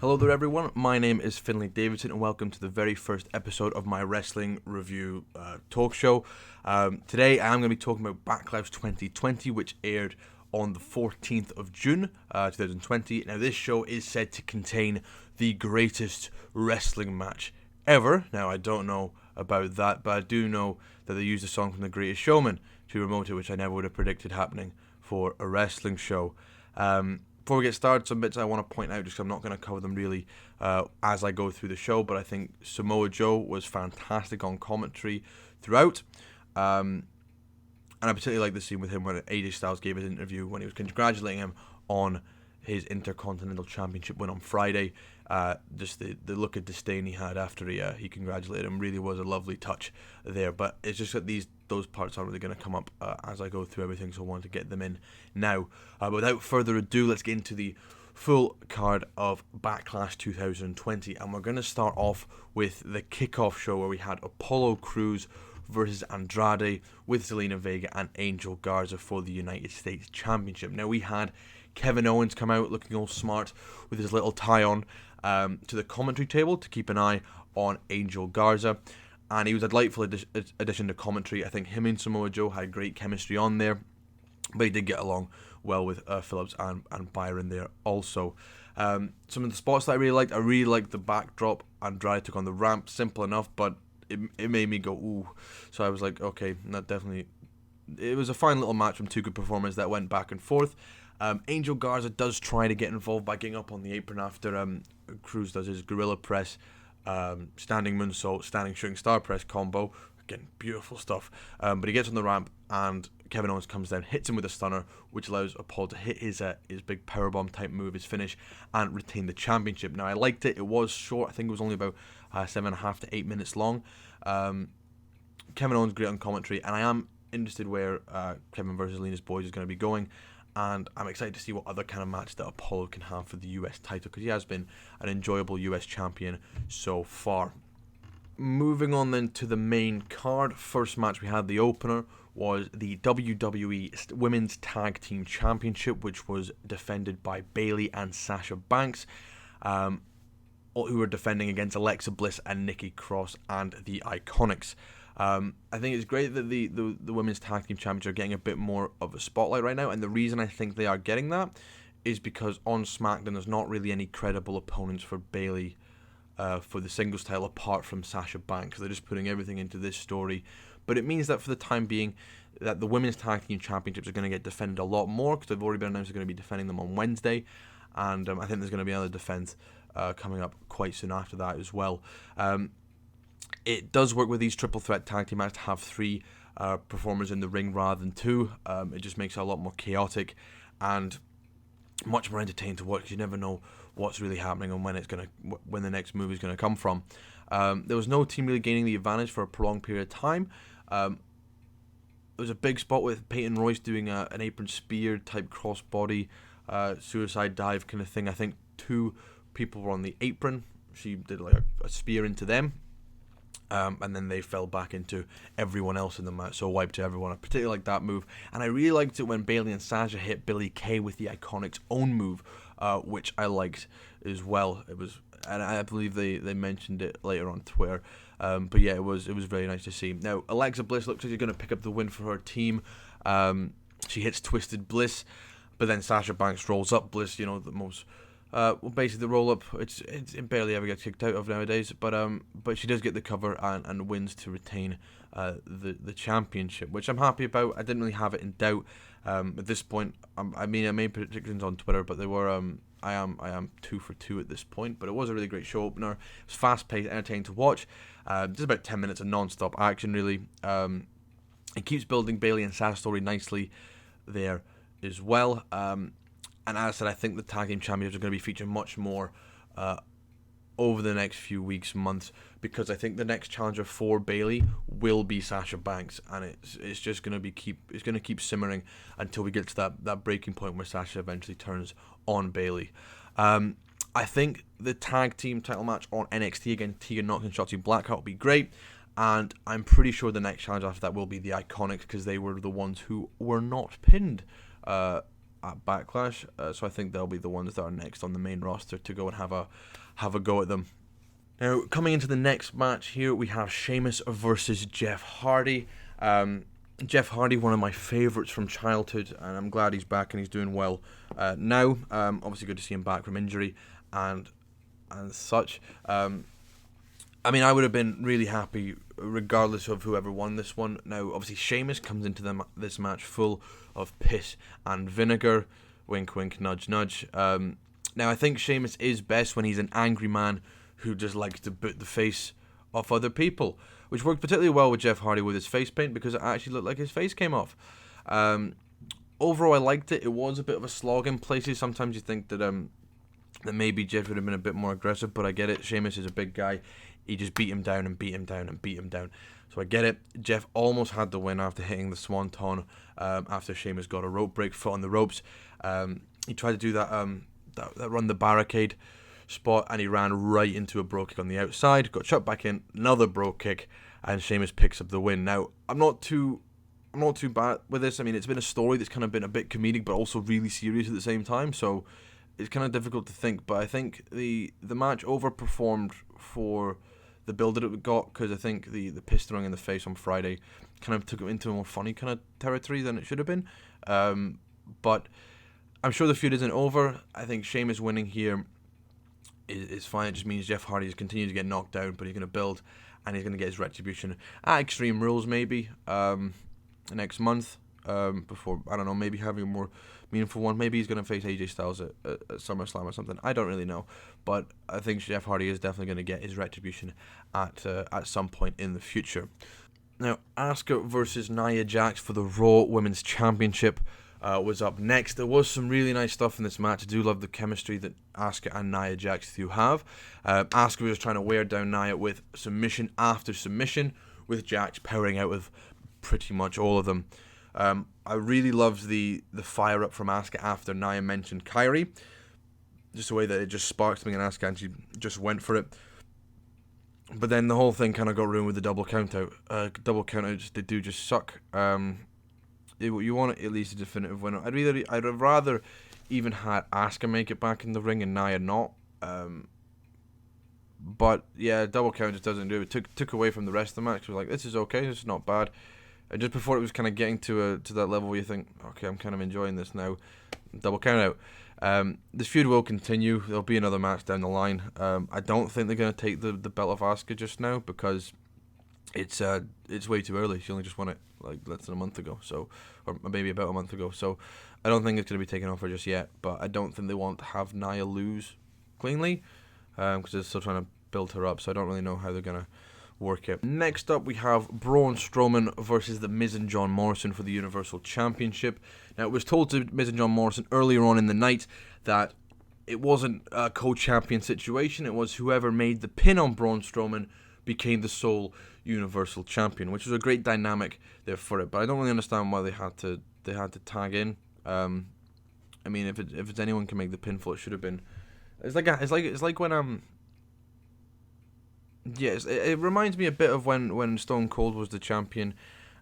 Hello there everyone, my name is Finley Davidson and welcome to the very first episode of my wrestling review talk show. Today I am going to be talking about Backlash 2020, which aired on the 14th of June 2020. Now this show is said to contain the greatest wrestling match ever. Now I don't know about that, but I do know that they used a song from The Greatest Showman to promote it, which I never would have predicted happening for a wrestling show. Before we get started, some bits I want to point out, just 'cause I'm not going to cover them really as I go through the show, but I think Samoa Joe was fantastic on commentary throughout. And I particularly like the scene with him when AJ Styles gave his interview when he was congratulating him on his Intercontinental Championship win on Friday. Just the look of disdain he had after he congratulated him really was a lovely touch there. But it's just that those parts aren't really going to come up as I go through everything, so I wanted to get them in now. But without further ado, let's get into the full card of Backlash 2020, and we're going to start off with the kickoff show where we had Apollo Crews versus Andrade with Zelina Vega and Angel Garza for the United States Championship. Now we had Kevin Owens come out looking all smart with his little tie on to the commentary table to keep an eye on Angel Garza, and he was a delightful addition to commentary. I think him and Samoa Joe had great chemistry on there, but he did get along well with Phillips and Byron there also. Some of the spots that I really liked the backdrop Andrade took on the ramp. Simple enough, but it made me go ooh. So I was like, okay, that definitely. It was a fine little match from two good performers that went back and forth. Angel Garza does try to get involved by getting up on the apron after Cruz does his gorilla press, standing moonsault, standing shooting star press combo. Again, beautiful stuff. But he gets on the ramp and Kevin Owens comes down, hits him with a stunner, which allows Apollo to hit his big powerbomb type move, his finish, and retain the championship. Now I liked it. It was short. I think it was only about 7.5 to 8 minutes long. Kevin Owens great on commentary, and I am interested where Kevin versus Lena's Boys is going to be going. And I'm excited to see what other kind of match that Apollo can have for the US title, because he has been an enjoyable US champion so far. Moving on then to the main card, first match we had, the opener, was the WWE Women's Tag Team Championship, which was defended by Bayley and Sasha Banks, who were defending against Alexa Bliss and Nikki Cross and the Iconics. I think it's great that the Women's Tag Team Champions are getting a bit more of a spotlight right now, and the reason I think they are getting that is because on SmackDown there's not really any credible opponents for Bayley for the singles title apart from Sasha Banks. They're just putting everything into this story, but it means that for the time being that the Women's Tag Team Championships are going to get defended a lot more, because they've already been announced they're going to be defending them on Wednesday, and I think there's going to be another defense coming up quite soon after that as well. It does work with these triple threat tag team matches to have three performers in the ring rather than two. It just makes it a lot more chaotic and much more entertaining to watch, because you never know what's really happening and when the next move is gonna come from. There was no team really gaining the advantage for a prolonged period of time. There was a big spot with Peyton Royce doing an apron spear type crossbody suicide dive kind of thing. I think two people were on the apron. She did like a spear into them. And then they fell back into everyone else in the match, so wiped to everyone. I particularly liked that move, and I really liked it when Bayley and Sasha hit Billie Kay with the Iconics' own move, which I liked as well. It was, and I believe they mentioned it later on Twitter. But yeah, it was very nice to see. Now Alexa Bliss looks like she's going to pick up the win for her team. She hits Twisted Bliss, but then Sasha Banks rolls up Bliss. The most. Basically the roll up, it barely ever gets kicked out of nowadays, but she does get the cover and wins to retain the championship, which I'm happy about. I didn't really have it in doubt at this point. I made predictions on Twitter, but they were I am 2 for 2 at this point. But it was a really great show opener. It was fast paced, entertaining to watch. Just about 10 minutes of non-stop action really. It keeps building Bayley and Sasha's story nicely there as well. And as I said, I think the Tag Team Championships are going to be featured much more over the next few weeks, months, because I think the next challenger for Bayley will be Sasha Banks, and it's just going to keep simmering until we get to that breaking point where Sasha eventually turns on Bayley. I think the Tag Team title match on NXT against Tegan Nox and Shotzi Blackheart will be great, and I'm pretty sure the next challenge after that will be the Iconics, because they were the ones who were not pinned at Backlash. So I think they'll be the ones that are next on the main roster to go and have a go at them. Now, coming into the next match here, we have Sheamus versus Jeff Hardy. Jeff Hardy, one of my favourites from childhood, and I'm glad he's back and he's doing well now. Obviously, good to see him back from injury and such. I mean, I would have been really happy regardless of whoever won this one. Now, obviously, Sheamus comes into this match full of piss and vinegar. Wink, wink, nudge, nudge. Now, I think Sheamus is best when he's an angry man who just likes to boot the face off other people, which worked particularly well with Jeff Hardy with his face paint because it actually looked like his face came off. Overall, I liked it. It was a bit of a slog in places. Sometimes you think that maybe Jeff would have been a bit more aggressive, but I get it. Sheamus is a big guy. He just beat him down and beat him down and beat him down. So I get it. Jeff almost had the win after hitting the swanton after Sheamus got a rope break, foot on the ropes. He tried to do that run the barricade spot, and he ran right into a brogue kick on the outside, got shot back in, another brogue kick, and Sheamus picks up the win. Now, I'm not too bad with this. I mean, it's been a story that's kind of been a bit comedic, but also really serious at the same time, so it's kind of difficult to think. But I think the match overperformed for the build that it got, because I think the piss throwing in the face on Friday kind of took it into a more funny kind of territory than it should have been. But I'm sure the feud isn't over. I think Sheamus winning here is fine. It just means Jeff Hardy is continuing to get knocked down, but he's going to build and he's going to get his retribution at Extreme Rules maybe next month, before, I don't know, maybe having a more meaningful one. Maybe he's going to face AJ Styles at SummerSlam or something. I don't really know, but I think Jeff Hardy is definitely going to get his retribution at some point in the future. Now, Asuka versus Nia Jax for the Raw Women's Championship was up next. There was some really nice stuff in this match. I do love the chemistry that Asuka and Nia Jax do have. Asuka was trying to wear down Nia with submission after submission, with Jax powering out with pretty much all of them. I really loved the fire up from Asuka after Nia mentioned Kyrie. Just the way that it just sparked something in Asuka and she just went for it. But then the whole thing kind of got ruined with the double count out. Double count outs, they do just suck. You want at least a definitive winner. I'd have rather even had Asuka make it back in the ring and Nia not. But yeah, double count just doesn't do it. Took away from the rest of the match. It was like, this is okay, this is not bad. And just before it was kind of getting to that level where you think, okay, I'm kind of enjoying this now. Double count out. This feud will continue. There'll be another match down the line. I don't think they're going to take the belt off Asuka just now, because it's way too early. She only just won it like less than a month ago, so, or maybe about a month ago. So I don't think it's going to be taken off her just yet. But I don't think they want to have Nia lose cleanly, because they're still trying to build her up. So I don't really know how they're going to work it. Next up, we have Braun Strowman versus The Miz and John Morrison for the Universal Championship. Now, it was told to Miz and John Morrison earlier on in the night that it wasn't a co-champion situation. It was whoever made the pin on Braun Strowman became the sole Universal Champion, which was a great dynamic there for it. But I don't really understand why they had to tag in. I mean, if it's anyone can make the pinfall, it should have been. It's like when Yes, it reminds me a bit of when Stone Cold was the champion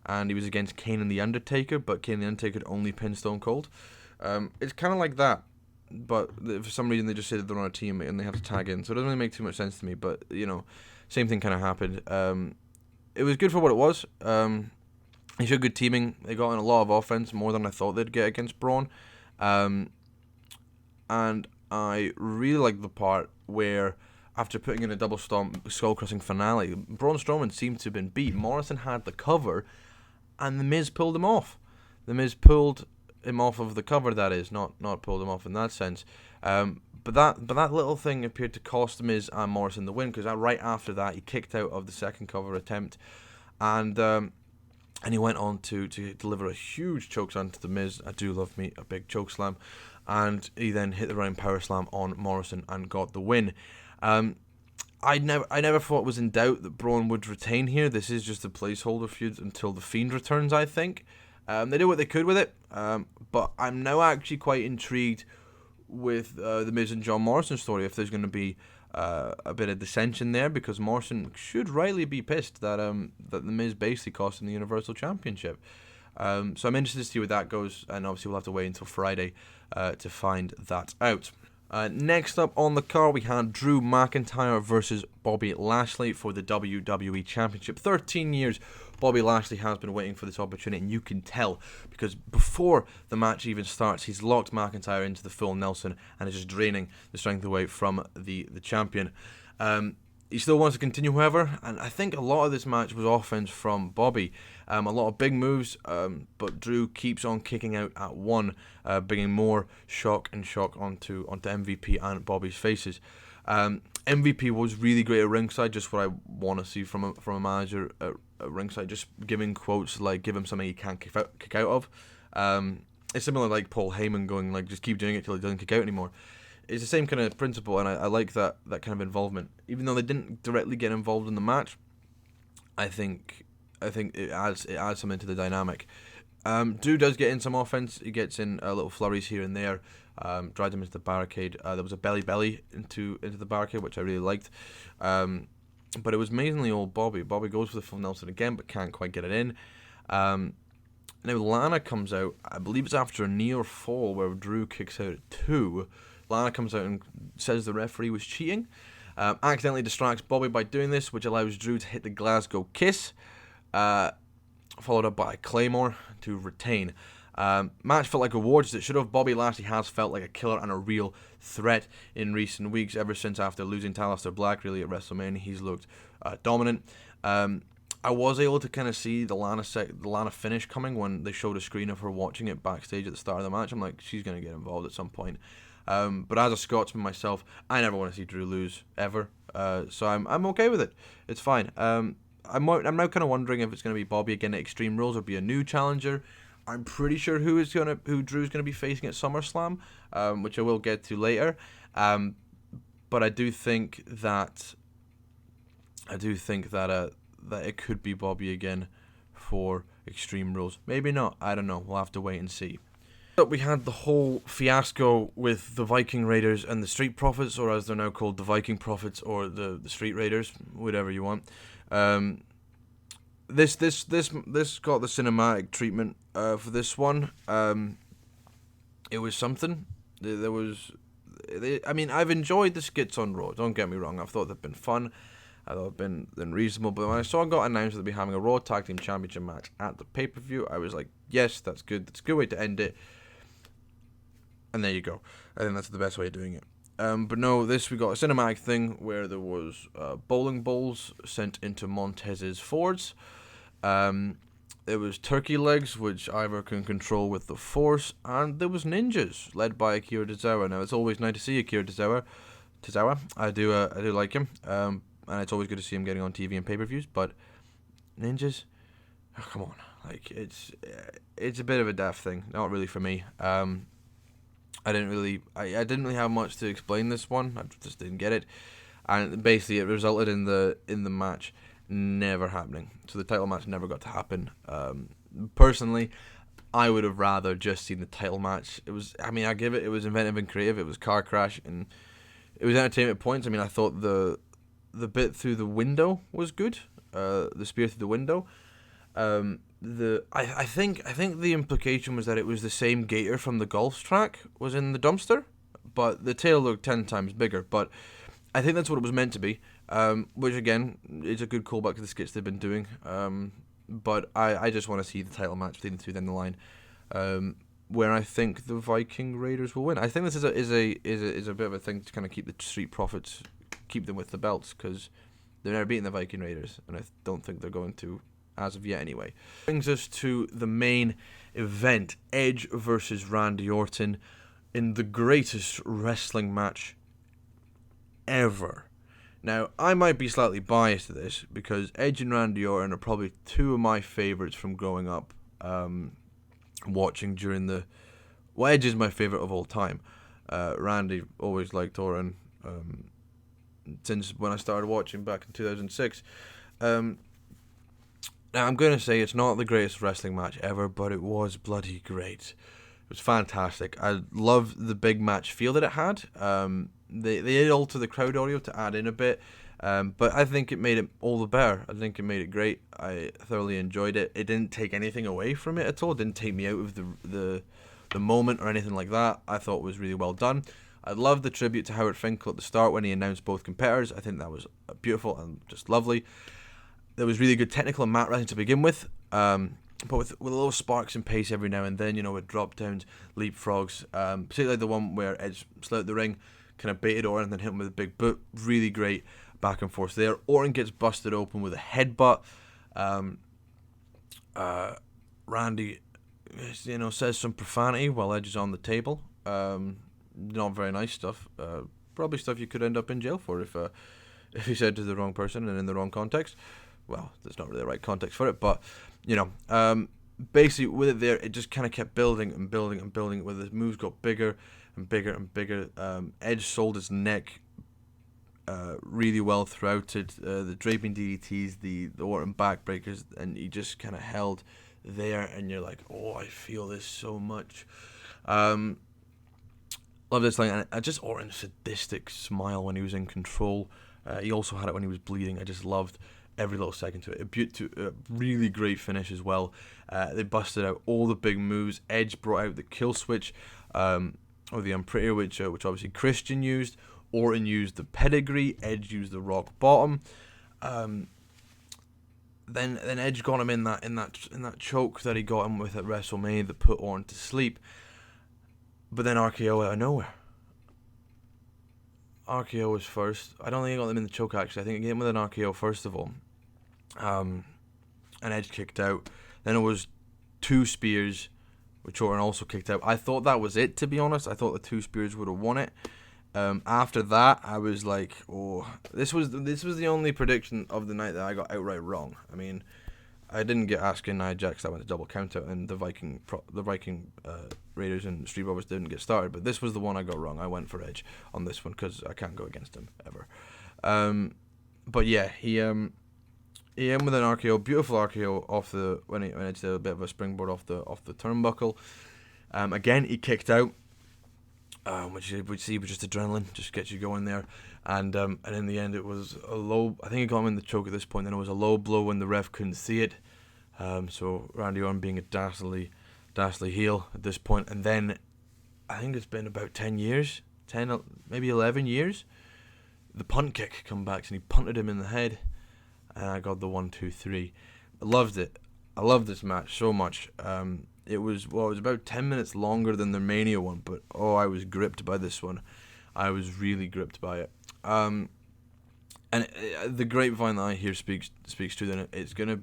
and he was against Kane and The Undertaker, but Kane and The Undertaker could only pin Stone Cold. It's kind of like that, but for some reason they just say that they're on a team and they have to tag in, so it doesn't really make too much sense to me, but, you know, same thing kind of happened. It was good for what it was. They showed good teaming. They got in a lot of offense, more than I thought they'd get against Braun. And I really liked the part where, after putting in a double stomp skull-crushing finale, Braun Strowman seemed to have been beat. Morrison had the cover, and The Miz pulled him off. The Miz pulled him off of the cover, that is, not pulled him off in that sense. But that little thing appeared to cost The Miz and Morrison the win, because right after that, he kicked out of the second cover attempt, and he went on to deliver a huge chokeslam to The Miz. I do love me a big chokeslam. And he then hit the running power slam on Morrison and got the win. I never thought it was in doubt that Braun would retain here. This is just a placeholder feud until The Fiend returns, I think. They did what they could with it, but I'm now actually quite intrigued with the Miz and John Morrison story, if there's going to be a bit of dissension there, because Morrison should rightly be pissed that The Miz basically cost him the Universal Championship. So I'm interested to see where that goes, and obviously we'll have to wait until Friday to find that out. Next up on the card, we had Drew McIntyre versus Bobby Lashley for the WWE Championship. 13 years Bobby Lashley has been waiting for this opportunity, and you can tell because before the match even starts, he's locked McIntyre into the full Nelson and is just draining the strength away from the champion. He still wants to continue, however, and I think a lot of this match was offense from Bobby. A lot of big moves, but Drew keeps on kicking out at one, bringing more shock onto MVP and Bobby's faces. MVP was really great at ringside, just what I want to see from a manager at ringside, just giving quotes like "give him something he can't kick out of." It's similar like Paul Heyman going like "just keep doing it till he doesn't kick out anymore." It's the same kind of principle, and I like that kind of involvement. Even though they didn't directly get involved in the match, I think it adds something to the dynamic. Drew does get in some offense. He gets in little flurries here and there. Dragged him into the barricade. There was a belly into the barricade, which I really liked. But it was mainly all Bobby. Bobby goes for the full Nelson again, but can't quite get it in. Now Lana comes out. I believe it's after a near fall where Drew kicks out at 2. Lana comes out and says the referee was cheating. Accidentally distracts Bobby by doing this, which allows Drew to hit the Glasgow Kiss, followed up by a Claymore to retain. Match felt like awards that should have. Bobby Lashley has felt like a killer and a real threat in recent weeks. Ever since after losing to Aleister Black, really at WrestleMania, he's looked dominant. I was able to kind of see the Lana finish coming when they showed a screen of her watching it backstage at the start of the match. I'm like, she's going to get involved at some point. But as a Scotsman myself, I never want to see Drew lose ever. So I'm okay with it. It's fine. I'm now kind of wondering if it's going to be Bobby again at Extreme Rules or be a new challenger. I'm pretty sure who Drew's going to be facing at SummerSlam, which I will get to later. But I do think that it could be Bobby again for Extreme Rules. Maybe not. I don't know. We'll have to wait and see. But we had the whole fiasco with the Viking Raiders and the Street Profits, or as they're now called, the Viking Profits or the Street Raiders, whatever you want. This got the cinematic treatment for this one. It was something. I've enjoyed the skits on Raw. Don't get me wrong. I've thought they've been fun. I thought they've been reasonable. But when I saw it got announced that they'd be having a Raw Tag Team Championship match at the pay-per-view, I was like, yes, that's good. That's a good way to end it. And there you go. I think that's the best way of doing it. But no, we got a cinematic thing where there was bowling balls sent into Montez's Fords. There was turkey legs, which Ivor can control with the Force, and there was ninjas led by Akira Tozawa. Now it's always nice to see Akira Tozawa. I do like him, and it's always good to see him getting on TV and pay-per-views. But ninjas, oh, come on, like it's a bit of a daft thing. Not really for me. I didn't really have much to explain this one. I just didn't get it, and basically it resulted in the match never happening. So the title match never got to happen. Personally, I would have rather just seen the title match. It was inventive and creative. It was car crash and it was entertainment points. I mean, I thought the bit through the window was good. The spear through the window. I think the implication was that it was the same gator from the golf track was in the dumpster, but the tail looked 10 times bigger. But I think that's what it was meant to be, which again is a good callback to the skits they've been doing. But I just want to see the title match between the two down the line, where I think the Viking Raiders will win. I think this is a bit of a thing to kind of keep the Street Profits, keep them with the belts, because they've never beaten the Viking Raiders, and I don't think they're going to as of yet anyway. Brings us to the main event, Edge versus Randy Orton in the greatest wrestling match ever. Now, I might be slightly biased to this because Edge and Randy Orton are probably two of my favorites from growing up, watching during the... Well, Edge is my favorite of all time. Randy always liked Orton since when I started watching back in 2006. Now, I'm going to say it's not the greatest wrestling match ever, but it was bloody great. It was fantastic. I loved the big match feel that it had. They did alter the crowd audio to add in a bit. But I think it made it all the better. I think it made it great. I thoroughly enjoyed it. It didn't take anything away from it at all. It didn't take me out of the moment or anything like that. I thought it was really well done. I love the tribute to Howard Finkel at the start when he announced both competitors. I think that was beautiful and just lovely. There was really good technical and mat wrestling to begin with, but with little sparks and pace every now and then, with drop downs, leapfrogs, particularly the one where Edge slid out the ring, kind of baited Orton and then hit him with a big boot. Really great back and forth there. Orton gets busted open with a headbutt. Randy, says some profanity while Edge is on the table. Not very nice stuff. Probably stuff you could end up in jail for if you said to the wrong person and in the wrong context. Well, there's not really the right context for it, but basically with it there, it just kind of kept building and building and building. Where the moves got bigger and bigger and bigger. Edge sold his neck really well throughout it. The draping DDTs, the Orton backbreakers, and he just kind of held there, and you're like, oh, I feel this so much. Love this thing, and just Orton's sadistic smile when he was in control. He also had it when he was bleeding. I just loved every little second to it. A really great finish as well. They busted out all the big moves. Edge brought out the kill switch, or the Unprettier, which obviously Christian used. Orton used the pedigree. Edge used the rock bottom. Then Edge got him in that choke that he got him with at WrestleMania that put Orton to sleep. But then RKO out of nowhere. RKO was first. I don't think he got them in the choke, actually. I think he gave him with an RKO first of all. And Edge kicked out. Then it was 2 spears, which Orton also kicked out. I thought that was it, to be honest. I thought the 2 spears would have won it. After that, I was like, oh, this was the only prediction of the night that I got outright wrong. I mean, I didn't get Asuka and Nia Jax. I went to double count out, and the Viking Raiders and Street Profits didn't get started. But this was the one I got wrong. I went for Edge on this one because I can't go against him ever. But yeah, he ended with an RKO, beautiful RKO off when Edge did a bit of a springboard off the turnbuckle. Again, he kicked out. Which you would see was just adrenaline, just gets you going there, and in the end it was a low. I think he got him in the choke at this point. Then it was a low blow when the ref couldn't see it. So Randy Orton being a dastardly heel at this point, and then I think it's been about 10 years, maybe 11 years. The punt kick come back and he punted him in the head, and I got the 1, 2, 3. I loved it. I loved this match so much. It was about 10 minutes longer than the Mania one, but I was gripped by this one. I was really gripped by it. And the grapevine that I hear speaks to, then it's looking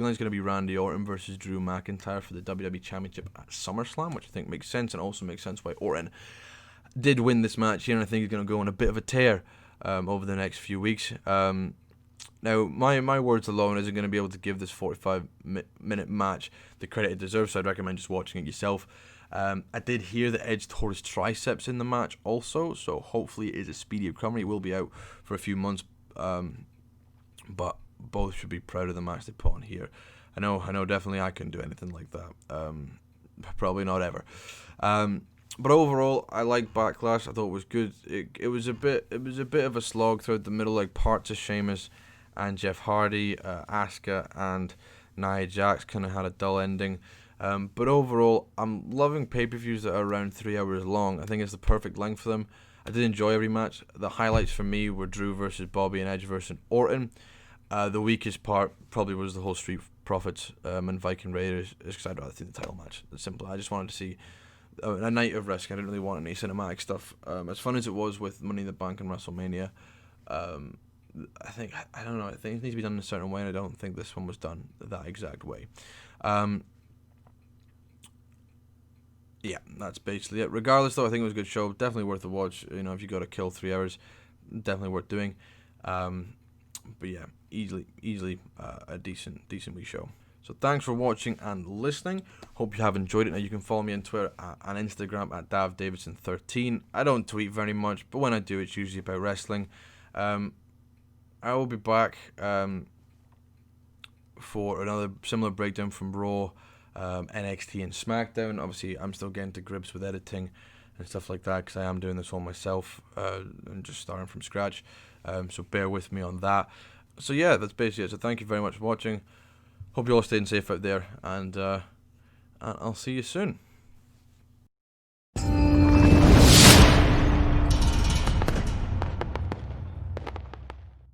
like it's gonna be Randy Orton versus Drew McIntyre for the WWE Championship at SummerSlam, which I think makes sense, and also makes sense why Orton did win this match here, and I think he's gonna go on a bit of a tear over the next few weeks. Now, my words alone isn't going to be able to give this 45-minute match the credit it deserves, so I'd recommend just watching it yourself. I did hear that Edge tore his triceps in the match also, so hopefully it is a speedy recovery. It will be out for a few months, but both should be proud of the match they put on here. I know definitely I couldn't do anything like that. Probably not ever. But overall, I like Backlash. I thought it was good. It was a bit of a slog throughout the middle, like parts of Sheamus and Jeff Hardy, Asuka and Nia Jax kind of had a dull ending. But overall, I'm loving pay-per-views that are around 3 hours long. I think it's the perfect length for them. I did enjoy every match. The highlights for me were Drew versus Bobby and Edge versus Orton. The weakest part probably was the whole Street Profits and Viking Raiders, because I'd rather see the title match. It's simple. I just wanted to see a night of wrestling. I didn't really want any cinematic stuff. As fun as it was with Money in the Bank and WrestleMania, I think it needs to be done in a certain way, and I don't think this one was done that exact way. Yeah, that's basically it. Regardless, though, I think it was a good show. Definitely worth a watch. If you got to kill 3 hours, definitely worth doing. But yeah, easily a decent wee show. So thanks for watching and listening. Hope you have enjoyed it. Now you can follow me on Twitter and Instagram at DavDavidson13. I don't tweet very much, but when I do, it's usually about wrestling. I will be back for another similar breakdown from Raw, NXT, and SmackDown. Obviously, I'm still getting to grips with editing and stuff like that because I am doing this all myself and just starting from scratch. so bear with me on that. So yeah, that's basically it. So thank you very much for watching. Hope you all staying safe out there, and I'll see you soon.